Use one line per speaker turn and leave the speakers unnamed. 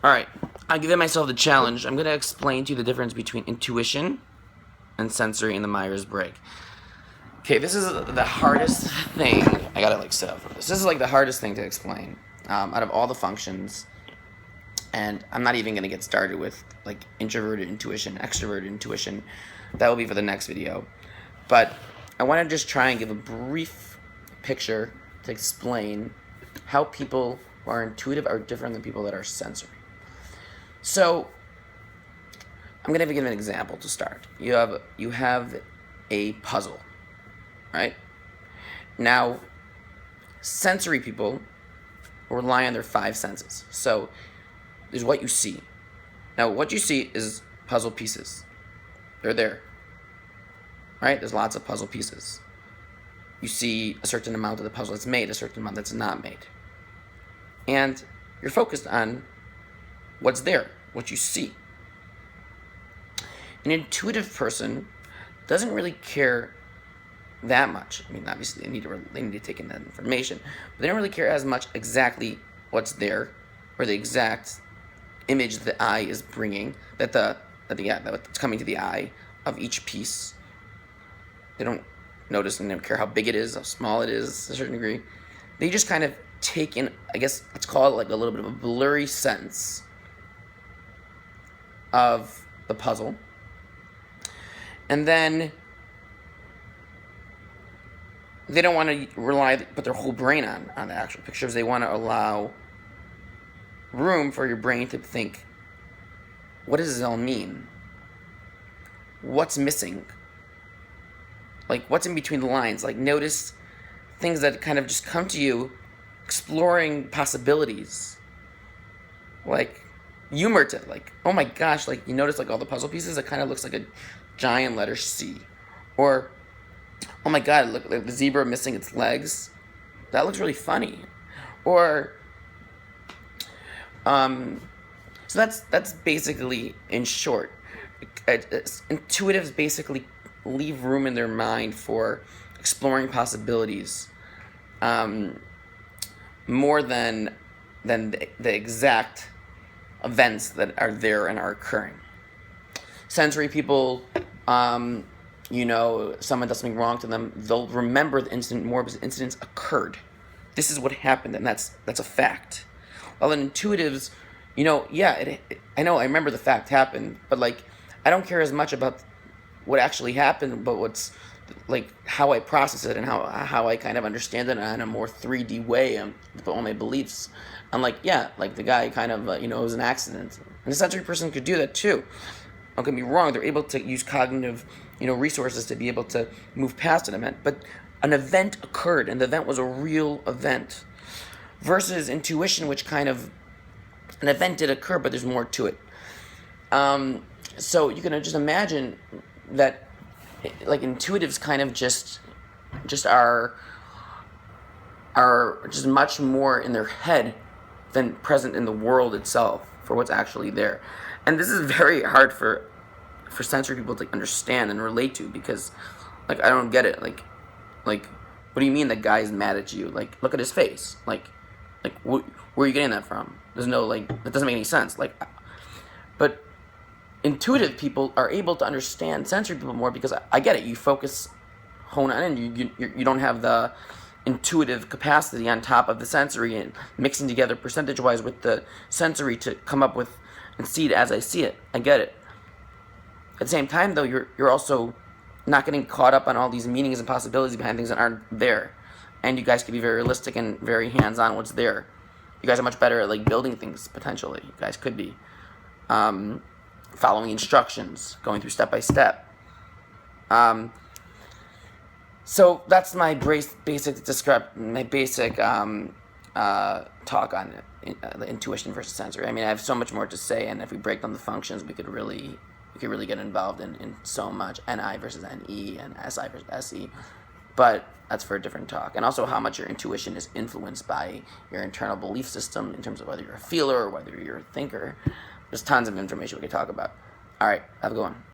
Alright, I'm giving myself the challenge. I'm going to explain to you the difference between intuition and sensory in the Myers-Briggs. Okay, this is the hardest thing. I gotta set up for this. This is the hardest thing to explain out of all the functions. And I'm not even going to get started with introverted intuition, extroverted intuition. That will be for the next video. But I want to just try and give a brief picture to explain how people who are intuitive are different than people that are sensory. So I'm going to give an example to start. You have a puzzle, right? Now, sensory people rely on their five senses. So there's what you see. Now, what you see is puzzle pieces. They're there, right? There's lots of puzzle pieces. You see a certain amount of the puzzle that's made, a certain amount that's not made. And you're focused on what's there, what you see. An intuitive person doesn't really care that much. I mean, obviously they need to take in that information, but they don't really care as much exactly what's there or the exact image the eye is bringing, that's coming to the eye of each piece. They don't notice and they don't care how big it is, how small it is, to a certain degree. They just kind of take in, I guess let's call it a little bit of a blurry sense of the puzzle. And then they don't want to put their whole brain on the actual pictures. They want to allow room for your brain to think, what does this all mean? What's missing? What's in between the lines? Notice things that kind of just come to you, exploring possibilities. Humor to oh my gosh, you notice all the puzzle pieces, it kind of looks like a giant letter C. Or, oh my god, look, the zebra missing its legs. That looks really funny. Or, so that's basically, in short, intuitives basically leave room in their mind for exploring possibilities, more than the exact events that are there and are occurring. Sensory people, someone does something wrong to them, they'll remember the incident more because the incidents occurred. This is what happened, and that's a fact. While in intuitives, I know I remember the fact happened, but I don't care as much about what actually happened, but what's how I process it and how I kind of understand it in a more 3D way with all my beliefs. I'm the guy kind of it was an accident, and a sensory person could do that too. Don't get me wrong; they're able to use cognitive resources to be able to move past an event, but an event occurred, and the event was a real event. Versus intuition, which kind of an event did occur, but there's more to it. So you can just imagine that, intuitives kind of just are just much more in their head than present in the world itself for what's actually there. And this is very hard for sensory people to understand and relate to, because I don't get it. What do you mean that guy is mad at you? Look at his face. Where are you getting that from? There's no that doesn't make any sense. But intuitive people are able to understand sensory people more, because I get it. You hone on, and you don't have the intuitive capacity on top of the sensory and mixing together percentage-wise with the sensory to come up with and see it as I see it. I get it. At the same time, though, you're also not getting caught up on all these meanings and possibilities behind things that aren't there. And you guys can be very realistic and very hands-on what's there. You guys are much better at building things, potentially. You guys could be following instructions, going through step by step. So that's my basic talk on the intuition versus sensory. I mean, I have so much more to say, and if we break down the functions, we could really get involved in so much. NI versus NE and SI versus SE. But that's for a different talk. And also how much your intuition is influenced by your internal belief system in terms of whether you're a feeler or whether you're a thinker. There's tons of information we could talk about. All right, have a good one.